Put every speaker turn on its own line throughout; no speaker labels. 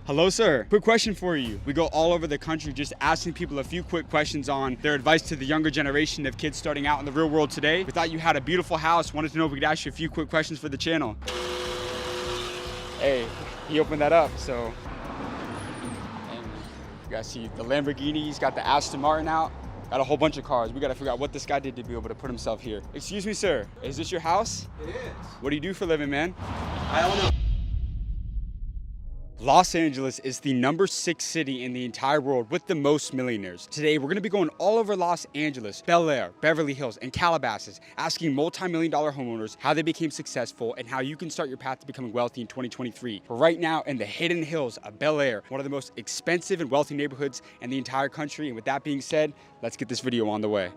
Hello, sir. Quick question for you. We go all over the country just asking people a few quick questions on their advice to the younger generation of kids starting out in the real world today. We thought you had a beautiful house. Wanted to know if we could ask you a few quick questions for the channel. Hey, he opened that up, so. And you guys see the Lamborghini, he's got the Aston Martin out. Got a whole bunch of cars. We gotta figure out what this guy did to be able to put himself here. Excuse me, sir. Is this your house?
It is.
What do you do for a living, man?
I don't know.
Los Angeles is the #6 city in the entire world with the most millionaires. Today, we're gonna be going all over Los Angeles, Bel Air, Beverly Hills, and Calabasas, asking multi-million-dollar homeowners how they became successful and how you can start your path to becoming wealthy in 2023. We're right now in the hidden hills of Bel Air, one of the most expensive and wealthy neighborhoods in the entire country. And with that being said, let's get this video on the way.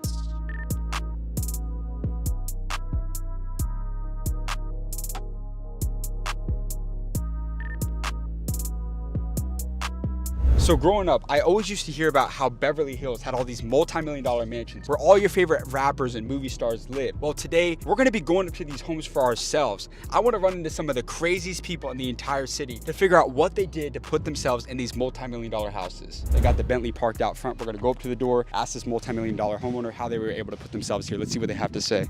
So growing up, I always used to hear about how Beverly Hills had all these multi-million-dollar mansions where all your favorite rappers and movie stars live. Well, today, we're gonna be going up to these homes for ourselves. I wanna run into some of the craziest people in the entire city to figure out what they did to put themselves in these multi-million-dollar houses. They got the Bentley parked out front. We're gonna go up to the door, ask this multi-million-dollar homeowner how they were able to put themselves here. Let's see what they have to say.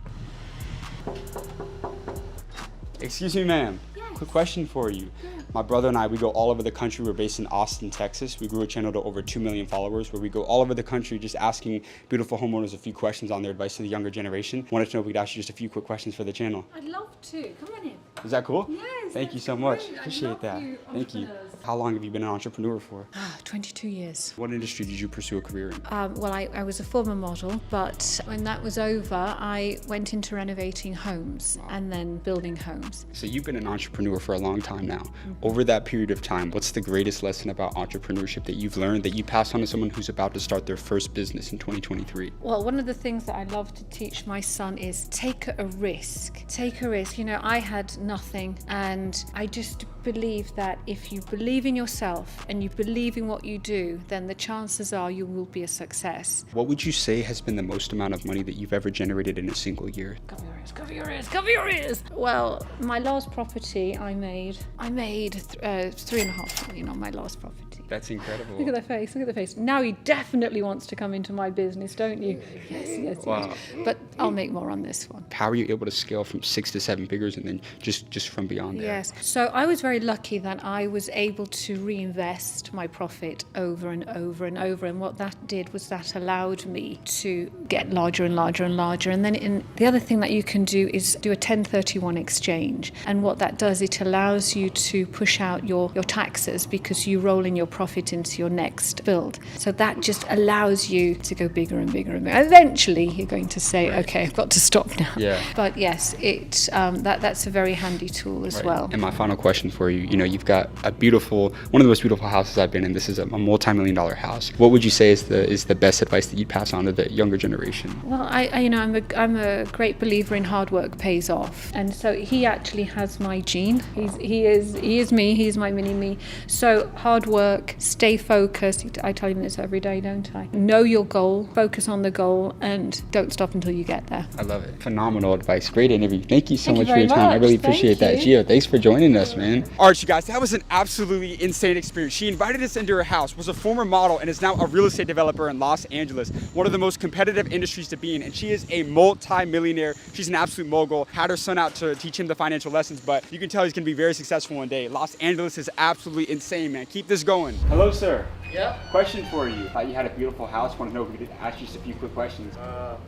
Excuse me, ma'am. Quick question for you. My brother and I, we go all over the country. We're based in Austin, Texas. We grew a channel to over 2 million followers where we go all over the country just asking beautiful homeowners a few questions on their advice to the younger generation. Wanted to know if we could ask you just a few quick questions for the channel.
I'd love to. Come on in.
Is that cool?
Yes.
Thank you so much. Appreciate that. Thank you. How long have you been an entrepreneur for?
22 years.
What industry did you pursue a career in?
Well, I was a former model, but when that was over, I went into renovating homes and then building homes.
So you've been an entrepreneur for a long time now. Over that period of time, what's the greatest lesson about entrepreneurship that you've learned that you pass on to someone who's about to start their first business in 2023?
Well, one of the things that I love to teach my son is take a risk. Take a risk. You know, I had nothing, and I just believe that if you believe in yourself and you believe in what you do, then the chances are you will be a success.
What would you say has been the most amount of money that you've ever generated in a single year?
Cover your ears, cover your ears, cover your ears. Well, my last property I made 3.5 million on my last property.
That's incredible.
Look at that face, look at the face. Now he definitely wants to come into my business, don't you? Yes.
Wow.
But I'll make more on this one.
How are you able to scale from 6 to 7 figures and then just from beyond there?
Yes. So I was very lucky that I was able to reinvest my profit over and over and over. And what that did was that allowed me to get larger and larger and larger. And then the other thing that you can do is do a 1031 exchange. And what that does, it allows you to push out your taxes because you roll in your profit into your next build. So that just allows you to go bigger and bigger and bigger. Eventually, you're going to say, okay, I've got to stop now.
Yeah.
But yes, that's a very handy tool as well.
And my final question for you, you've got one of the most beautiful houses I've been in. This is a multi-million-dollar house. What would you say is the best advice that you'd pass on to the younger generation?
Well, I'm a great believer in hard work pays off, and so he actually has my gene. He is me. He's my mini me. So hard work, stay focused. I tell him this every day, don't I? Know your goal, focus on the goal, and don't stop until you get there.
I love it. Phenomenal advice. Great interview. Thank you so much for
very
your time. I
much.
really appreciate that.
Thank
Gio, thanks for joining us, man. All right, you guys, that was an absolutely insane experience. She invited us into her house, was a former model, and is now a real estate developer in Los Angeles, one of the most competitive industries to be in. And she is a multi-millionaire. She's an absolute mogul. Had her son out to teach him the financial lessons, but you can tell he's gonna be very successful one day. Los Angeles is absolutely insane, man. Keep this going. Hello, sir.
Yeah?
Question for you. Thought you had a beautiful house. Want to know if we could ask you just a few quick questions.
No,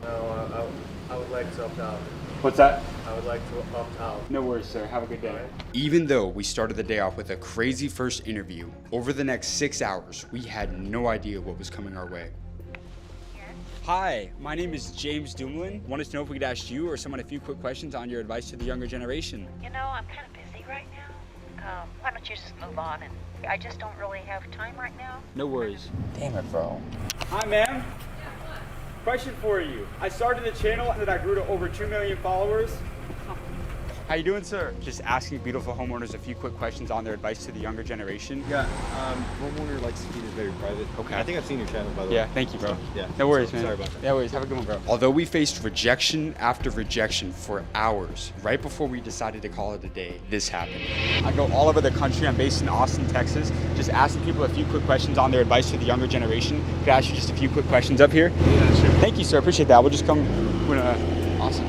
I would like to opt out.
What's that?
I would like to opt out.
No worries, sir. Have a good day. Even though we started the day off with a crazy first interview, over the next 6 hours, we had no idea what was coming our way. Hi, my name is James Dumlin. Wanted to know if we could ask you or someone a few quick questions on your advice to the younger generation.
You know, I'm kind of busy right now. Why don't you just move on? And I just don't really have time right now.
No worries.
Damn it, bro.
Hi, ma'am. Question for you. I started a channel that I grew to over 2 million followers. How you doing, sir? Just asking beautiful homeowners a few quick questions on their advice to the younger generation.
Yeah, homeowner likes to keep it very private.
Okay.
I think I've seen your channel, by the way.
Yeah, thank you, bro.
Yeah.
No worries,
So-
man.
sorry about that.
No worries. Have a good one, bro. Although we faced rejection after rejection for hours, right before we decided to call it a day, this happened. I go all over the country. I'm based in Austin, Texas, just asking people a few quick questions on their advice to the younger generation. Could I ask you just a few quick questions up here?
Yeah, sure.
Thank you, sir. Appreciate that. We'll just come. Awesome.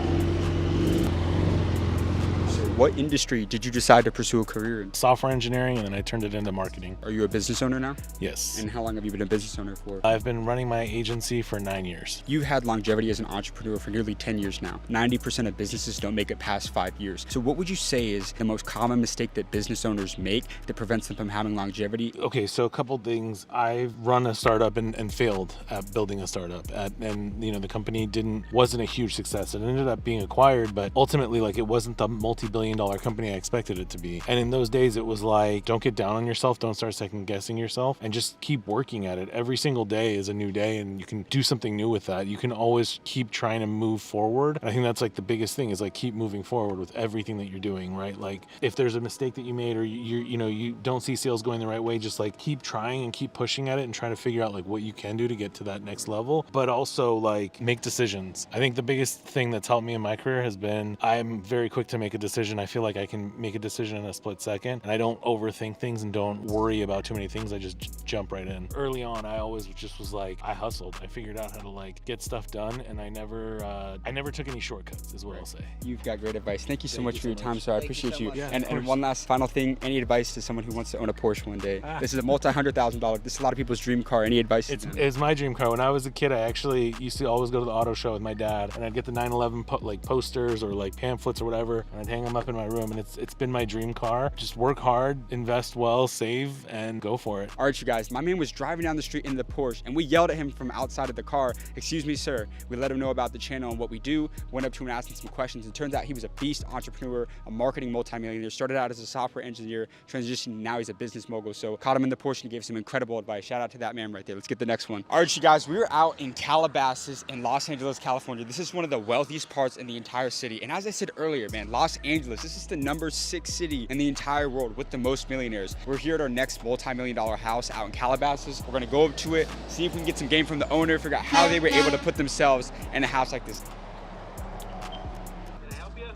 What industry did you decide to pursue a career in?
Software engineering, and then I turned it into marketing.
Are you a business owner now?
Yes.
And how long have you been a business owner for?
I've been running my agency for 9 years.
You've had longevity as an entrepreneur for nearly 10 years now. 90% of businesses don't make it past 5 years. So what would you say is the most common mistake that business owners make that prevents them from having longevity?
Okay, so a couple things. I've run a startup and failed at building a startup. And the company wasn't a huge success. It ended up being acquired, but ultimately, like, it wasn't the multi-billion-dollar company I expected it to be. And in those days, it was like, don't get down on yourself, don't start second guessing yourself, and just keep working at it. Every single day is a new day, and you can do something new with that. You can always keep trying to move forward. And I think that's like the biggest thing is like keep moving forward with everything that you're doing, right? Like if there's a mistake that you made or you don't see sales going the right way, just like keep trying and keep pushing at it and trying to figure out like what you can do to get to that next level, but also like make decisions. I think the biggest thing that's helped me in my career has been I'm very quick to make a decision. I feel like I can make a decision in a split second, and I don't overthink things and don't worry about too many things. I just jump right in. Early on, I always just was like, I hustled. I figured out how to like get stuff done, and I never took any shortcuts, is what I'll say.
You've got great advice. Thank you so much for your time, sir. I appreciate you.
Yeah,
And one last final thing, any advice to someone who wants to own a Porsche one day? This is a multi-$100,000. This is a lot of people's dream car. Any advice?
It's my dream car. When I was a kid, I actually used to always go to the auto show with my dad, and I'd get the 911 posters or like pamphlets or whatever, and I'd hang them up in my room, and it's been my dream car. Just work hard, invest well, save, and go for it.
All right, you guys, my man was driving down the street in the Porsche, and we yelled at him from outside of the car, "Excuse me, sir." We let him know about the channel and what we do, went up to him and asked him some questions, and turns out he was a beast entrepreneur, a marketing multimillionaire, started out as a software engineer, transitioned, now he's a business mogul. So caught him in the Porsche and gave some incredible advice. Shout out to that man right there. Let's get the next one. All right, you guys, we were out in Calabasas in Los Angeles, California. This is one of the wealthiest parts in the entire city. And as I said earlier, man, Los Angeles, this is the number 6 city in the entire world with the most millionaires. We're here at our next multi-million-dollar house out in Calabasas. We're gonna go up to it, see if we can get some game from the owner, figure out how they were able to put themselves in a house like this.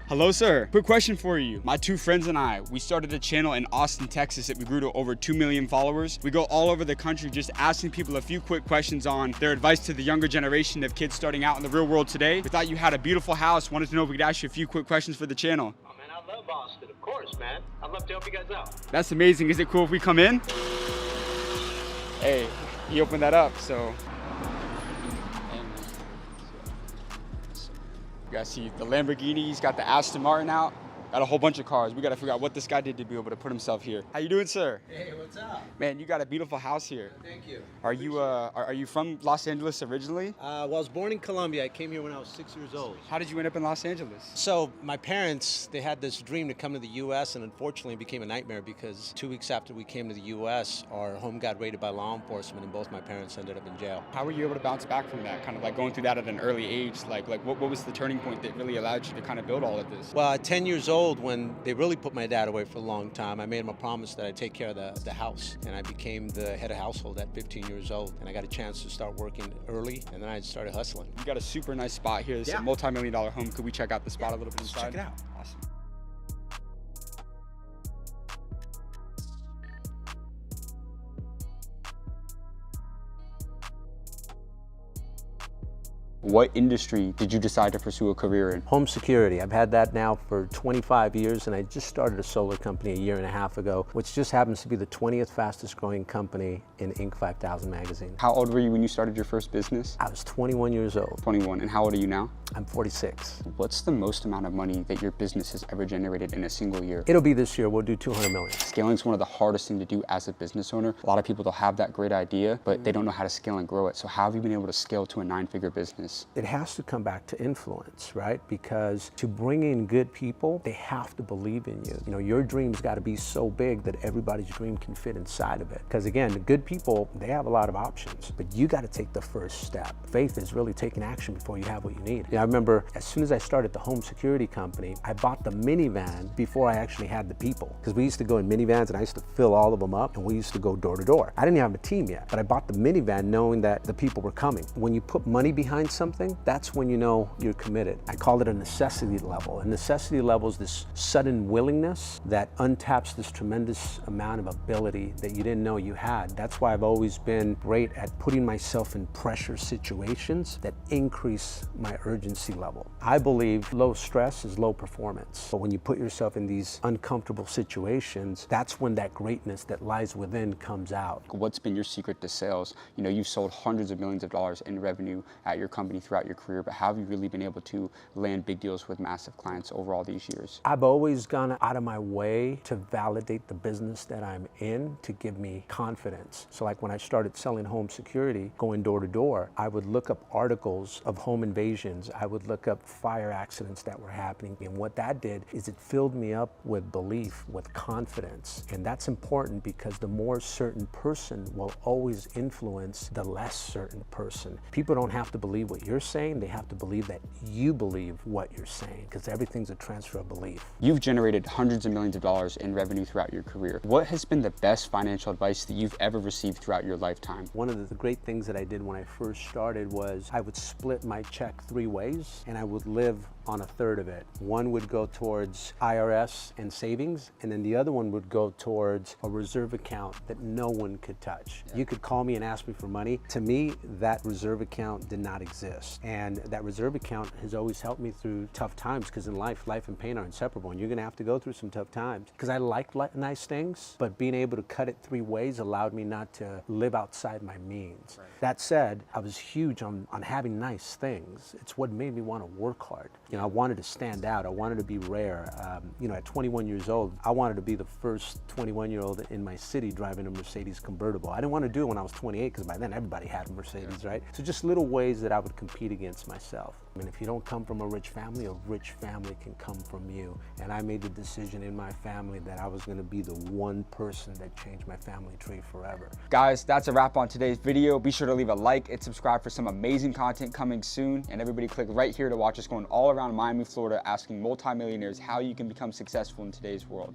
Hello, sir. Quick question for you. My 2 friends and I, we started a channel in Austin, Texas that we grew to over 2 million followers. We go all over the country just asking people a few quick questions on their advice to the younger generation of kids starting out in the real world today. We thought you had a beautiful house. Wanted to know if we could ask you a few quick questions for the channel.
Oh, man, I love Austin. Of course, man. I'd love to help you guys out.
That's amazing. Is it cool if we come in? Hey, he opened that up, so. You guys see the Lamborghini, he's got the Aston Martin out. Got a whole bunch of cars. We got to figure out what this guy did to be able to put himself here. How you doing, sir?
Hey, what's up?
Man, you got a beautiful house here.
Thank you.
Are you from Los Angeles originally?
Well, I was born in Colombia. I came here when I was 6 years old.
How did you end up in Los Angeles?
So my parents, they had this dream to come to the U.S. and unfortunately it became a nightmare because 2 weeks after we came to the U.S., our home got raided by law enforcement and both my parents ended up in jail.
How were you able to bounce back from that? Kind of like going through that at an early age. Like what was the turning point that really allowed you to kind of build all of this?
Well, at 10 years old, when they really put my dad away for a long time, I made him a promise that I'd take care of the house. And I became the head of household at 15 years old. And I got a chance to start working early, and then I started hustling.
You got a super nice spot here. This is a multi-million-dollar home. Could we check out the spot a little bit inside?
Check it out.
Awesome. What industry did you decide to pursue a career in?
Home security. I've had that now for 25 years, and I just started a solar company a year and a half ago, which just happens to be the 20th fastest growing company in Inc. 5000 magazine.
How old were you when you started your first business?
I was 21 years old.
21. And how old are you now?
I'm 46.
What's the most amount of money that your business has ever generated in a single year?
It'll be this year. We'll do 200 million.
Scaling is one of the hardest things to do as a business owner. A lot of people, they'll have that great idea, but they don't know how to scale and grow it. So how have you been able to scale to a 9-figure business? business?
It has to come back to influence, right? Because to bring in good people, they have to believe in you. You know, your dream's got to be so big that everybody's dream can fit inside of it. Because again, the good people, they have a lot of options, but you got to take the first step. Faith is really taking action before you have what you need. I remember as soon as I started the home security company, I bought the minivan before I actually had the people. Because we used to go in minivans and I used to fill all of them up and we used to go door to door. I didn't even have a team yet, but I bought the minivan knowing that the people were coming. When you put money behind something, that's when you know you're committed. I call it a necessity level. A necessity level is this sudden willingness that untaps this tremendous amount of ability that you didn't know you had. That's why I've always been great at putting myself in pressure situations that increase my urgency level. I believe low stress is low performance. But when you put yourself in these uncomfortable situations, that's when that greatness that lies within comes out.
What's been your secret to sales? You know, you've sold hundreds of millions of dollars in revenue at your company throughout your career, but how have you really been able to land big deals with massive clients over all these years?
I've always gone out of my way to validate the business that I'm in to give me confidence. So like when I started selling home security, going door to door, I would look up articles of home invasions. I would look up fire accidents that were happening. And what that did is it filled me up with belief, with confidence. And that's important because the more certain person will always influence the less certain person. People don't have to believe what you're saying. They have to believe that you believe what you're saying, because everything's a transfer of belief.
You've generated hundreds of millions of dollars in revenue throughout your career. What has been the best financial advice that you've ever received throughout your lifetime?
One of the great things that I did when I first started was I would split my check 3 ways and I would live on a third of it. One would go towards IRS and savings, and then the other one would go towards a reserve account that no one could touch. You could call me and ask me for money. To me, that reserve account did not exist. And that reserve account has always helped me through tough times, because in life and pain are inseparable, and you're gonna have to go through some tough times. Because I like nice things, but being able to cut it 3 ways allowed me not to live outside my means. Right. That said, I was huge on having nice things. It's what made me want to work hard. You know, I wanted to stand out. I wanted to be rare. You know, at 21 years old, I wanted to be the first 21-year-old in my city driving a Mercedes convertible. I didn't want to do it when I was 28, because by then everybody had a Mercedes, right? So just little ways that I would compete against myself. I mean, if you don't come from a rich family can come from you. And I made the decision in my family that I was going to be the one person that changed my family tree forever.
Guys, that's a wrap on today's video. Be sure to leave a like and subscribe for some amazing content coming soon. And everybody click right here to watch us going all around Miami, Florida, asking multimillionaires how you can become successful in today's world.